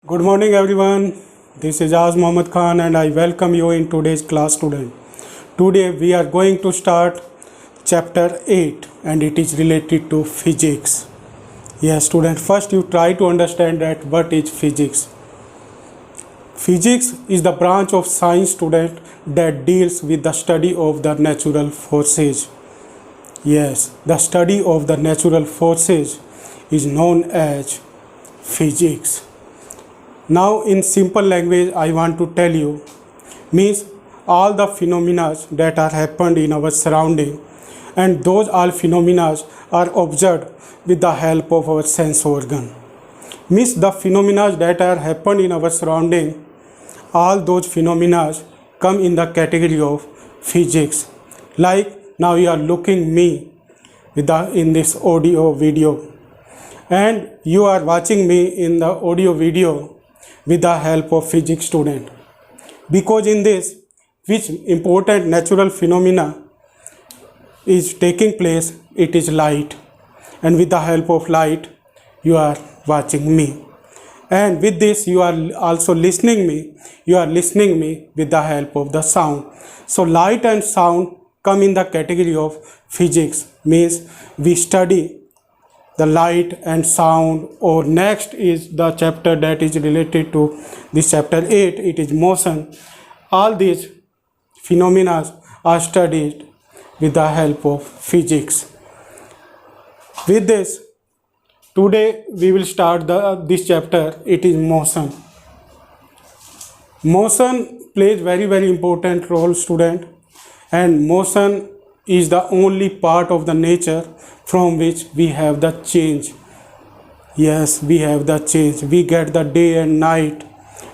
Good morning everyone. This is Az Mohammad Khan and I welcome you in today's class student. Today we are going to start chapter 8 and it is related to physics. Yes student, first you try to understand that what is physics. Physics is the branch of science student that deals with the study of the natural forces. Yes, the study of the natural forces is known as physics. Now in simple language I want to tell you means all the phenomena that are happened in our surrounding, and those all phenomena are observed with the help of our sense organ. Means the phenomena that are happened in our surrounding, all those phenomena come in the category of physics. Like now you are looking me with in this audio video, and you are watching me in the audio video with the help of physics student, because in this which important natural phenomena is taking place, it is light, and with the help of light you are watching me, and with this you are also listening me with the help of the sound. So light and sound come in the category of physics, means we study the light and sound. Or next is the chapter that is related to this chapter 8, it is motion. All these phenomena are studied with the help of physics. With this, today we will start this chapter, it is motion. Motion plays very important role student, and motion is the only part of the nature from which we have the change. Yes, we have the change. We get the day and night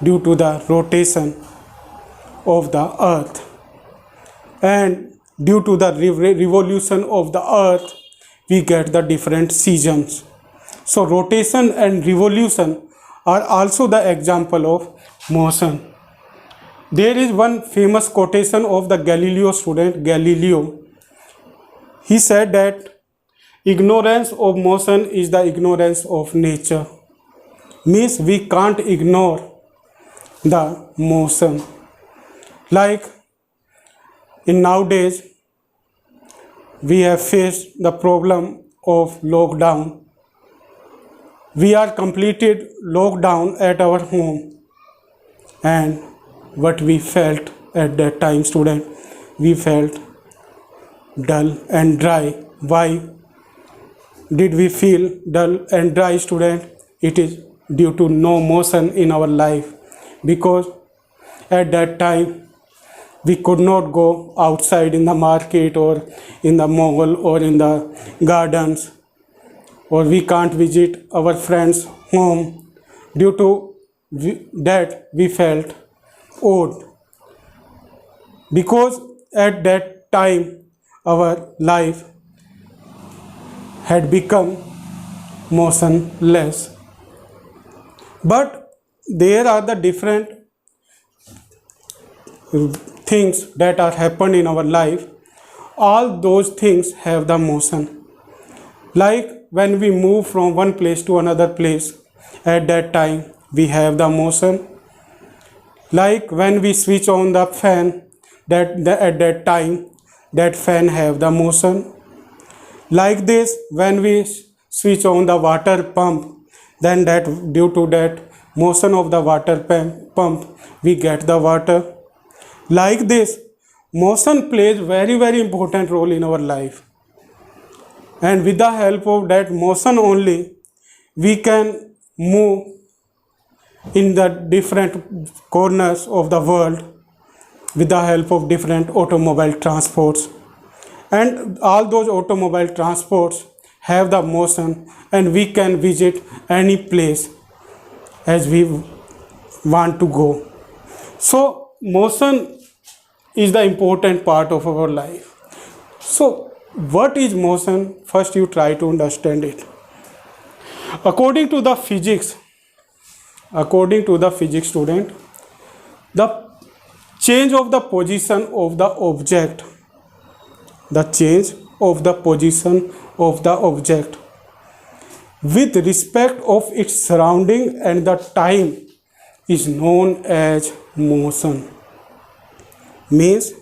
due to the rotation of the earth, and due to the revolution of the earth we get the different seasons. So rotation and revolution are also the example of motion. There is one famous quotation of the Galileo student, Galileo. He said that ignorance of motion is the ignorance of nature. Means we can't ignore the motion. Like in nowadays we have faced the problem of lockdown. We are completed lockdown at our home, and what we felt at that time student, we felt dull and dry. Why did we feel dull and dry student? It is due to no motion in our life, because at that time we could not go outside in the market or in the mall or in the gardens, or we can't visit our friends home. Due to that we felt odd, because at that time our life had become motionless. But there are the different things that are happened in our life. All those things have the motion. Like when we move from one place to another place, at that time we have the motion. Like when we switch on the fan, at that time that fan have the motion. Like this, when we switch on the water pump, then that due to that motion of the water pump we get the water. Like this, motion plays very important role in our life, and with the help of that motion only we can move in the different corners of the world with the help of different automobile transports. And all those automobile transports have the motion, and we can visit any place as we want to go. So motion is the important part of our life. So what is motion? First you try to understand it. According to the physics student, the change of the position of the object, with respect of its surrounding and the time is known as motion. Means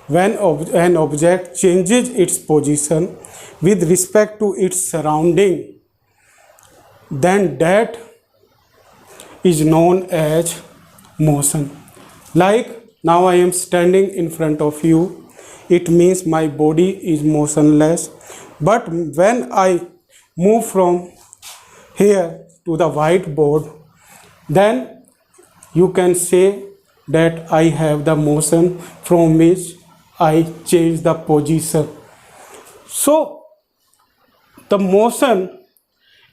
when an object changes its position with respect to its surrounding, then that is known as motion. Like now I am standing in front of you, it means my body is motionless. But when I move from here to the whiteboard, then you can say that I have the motion from which I change the position. So the motion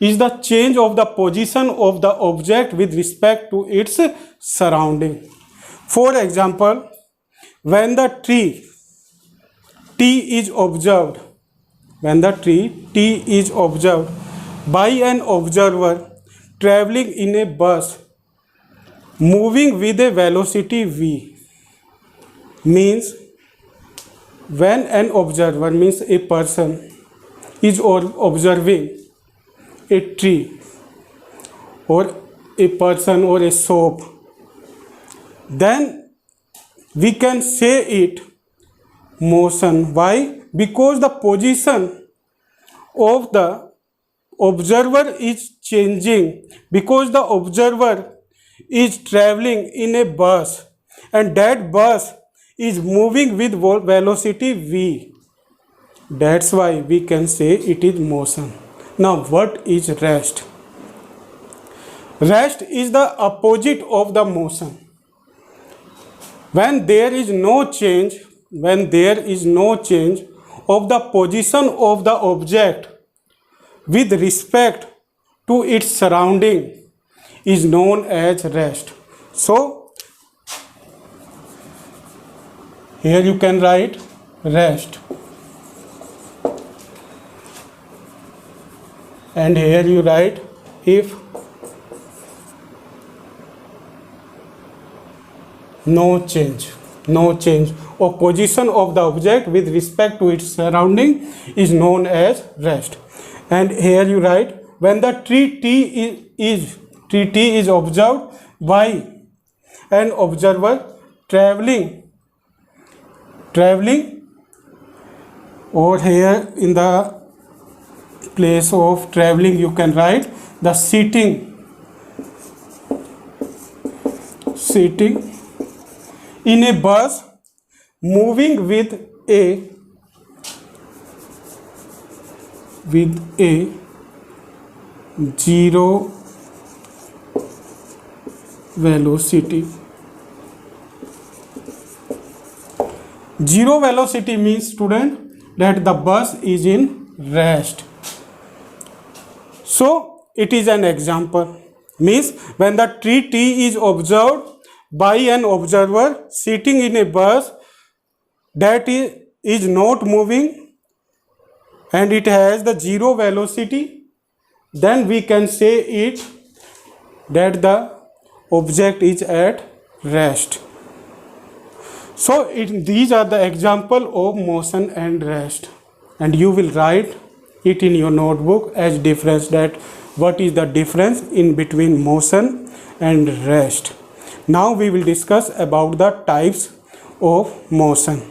is the change of the position of the object with respect to its surrounding. For example, when the tree T is observed, by an observer traveling in a bus moving with a velocity v, means when an observer, means a person, is observing a tree or a person or a soap, then we can say it motion. Why? Because the position of the observer is changing, because the observer is traveling in a bus and that bus is moving with velocity v. That's why we can say it is motion. Now what is rest? Rest is the opposite of the motion. When there is no change of the position of the object with respect to its surrounding is known as rest. So here you can write rest, and here you write if no change of position of the object with respect to its surrounding is known as rest. And here you write when the tree T is observed by an observer traveling, or here in the place of traveling you can write the sitting in a bus moving with a zero velocity. Zero velocity means, student, that the bus is in rest. So it is an example. Means when the tree T is observed by an observer sitting in a bus that is not moving and it has the zero velocity, then we can say it that the object is at rest. So these are the example of motion and rest, and you will write it in your notebook as difference, that what is the difference in between motion and rest. Now we will discuss about the types of motion.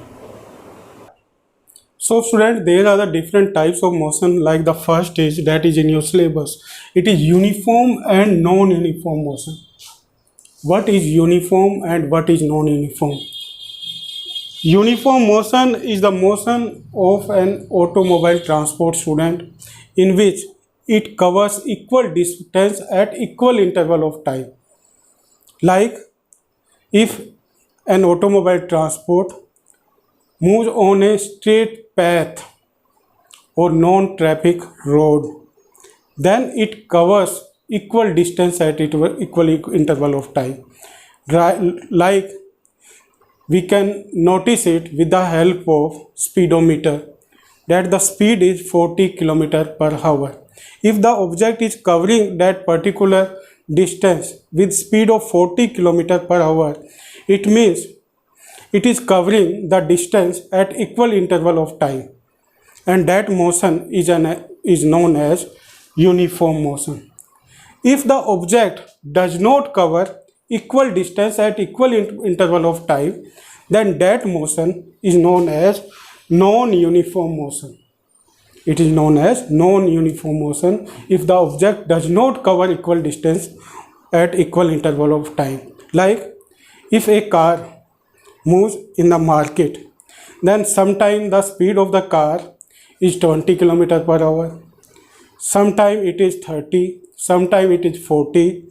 So student, there are the different types of motion. Like the first is, that is in your syllabus, it is uniform and non-uniform motion. What is uniform and what is non-uniform? Uniform motion is the motion of an automobile transport, student, in which it covers equal distance at equal interval of time. Like if an automobile transport moves on a straight path or non-traffic road, then it covers equal distance at equal interval of time. Like we can notice it with the help of speedometer, that the speed is 40 km per hour. If the object is covering that particular distance with speed of 40 km per hour, it means it is covering the distance at equal interval of time, and that motion is known as uniform motion. If the object does not cover equal distance at equal interval of time, then that motion is known as non-uniform motion. It is known as non-uniform motion if the object does not cover equal distance at equal interval of time. Like if a car moves in the market, then sometime the speed of the car is 20 km per hour, sometime it is 30, sometime it is 40,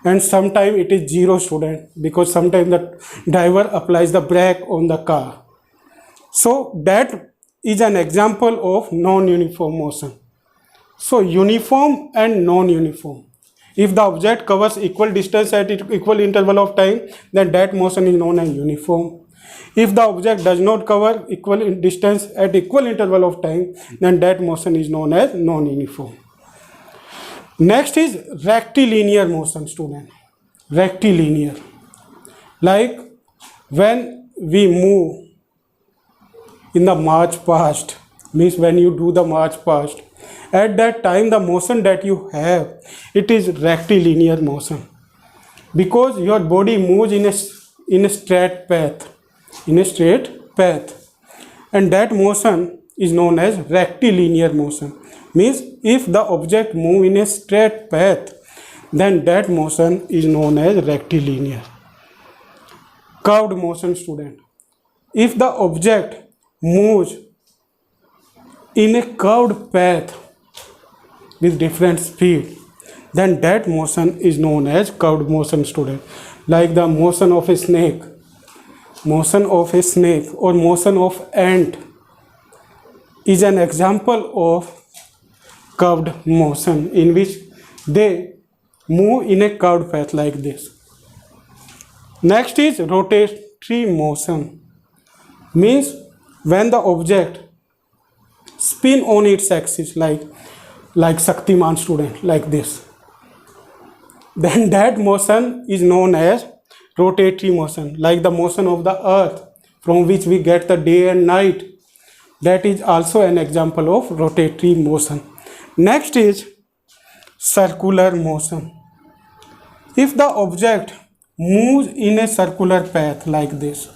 and sometime it is 0 student, because sometimes the driver applies the brake on the car. So that is an example of non-uniform motion. So uniform and non-uniform. If the object covers equal distance at equal interval of time, then that motion is known as uniform. If the object does not cover equal distance at equal interval of time, then that motion is known as non-uniform. Next is rectilinear motion, student. Rectilinear. Like when we move in the march past, means when you do the march past, at that time the motion that you have, it is rectilinear motion, because your body moves in a straight path, and that motion is known as rectilinear motion. Means if the object move in a straight path, then that motion is known as rectilinear. Curved motion, student. If the object moves in a curved path with different speed, then that motion is known as curved motion, student. Like the motion of a snake or motion of ant is an example of curved motion, in which they move in a curved path like this. Next is rotatory motion. Means when the object spin on its axis, like Shaktiman, student, like this, then that motion is known as rotatory motion. Like the motion of the earth, from which we get the day and night, that is also an example of rotatory motion. Next is circular motion. If the object moves in a circular path like this,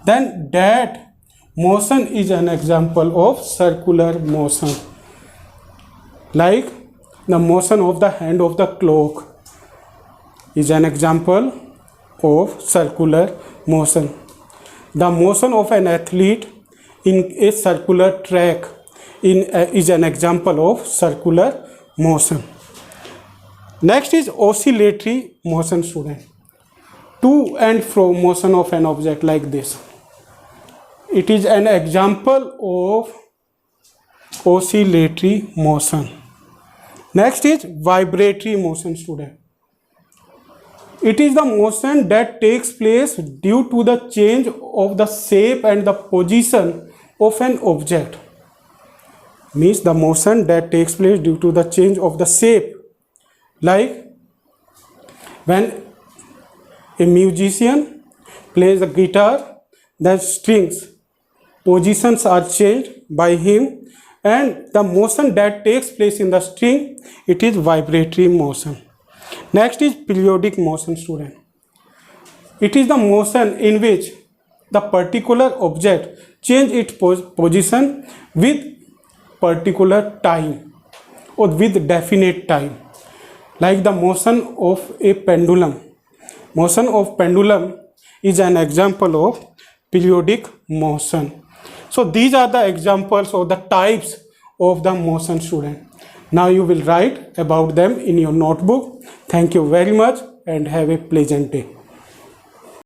then that motion is an example of circular motion. Like the motion of the hand of the clock is an example of circular motion. The motion of an athlete in a circular track is an example of circular motion. Next is oscillatory motion, student. To and fro motion of an object like this. It is an example of oscillatory motion. Next is vibratory motion, student. It is the motion that takes place due to the change of the shape and the position of an object. Means the motion that takes place due to the change of the shape. Like when a musician plays the guitar, the strings positions are changed by him, and the motion that takes place in the string, it is vibratory motion. Next is periodic motion, student. It is the motion in which the particular object change its position with particular time or with definite time. Like the motion of a pendulum. Motion of pendulum is an example of periodic motion. So these are the examples of the types of the motion, student. Now you will write about them in your notebook. Thank you very much and have a pleasant day.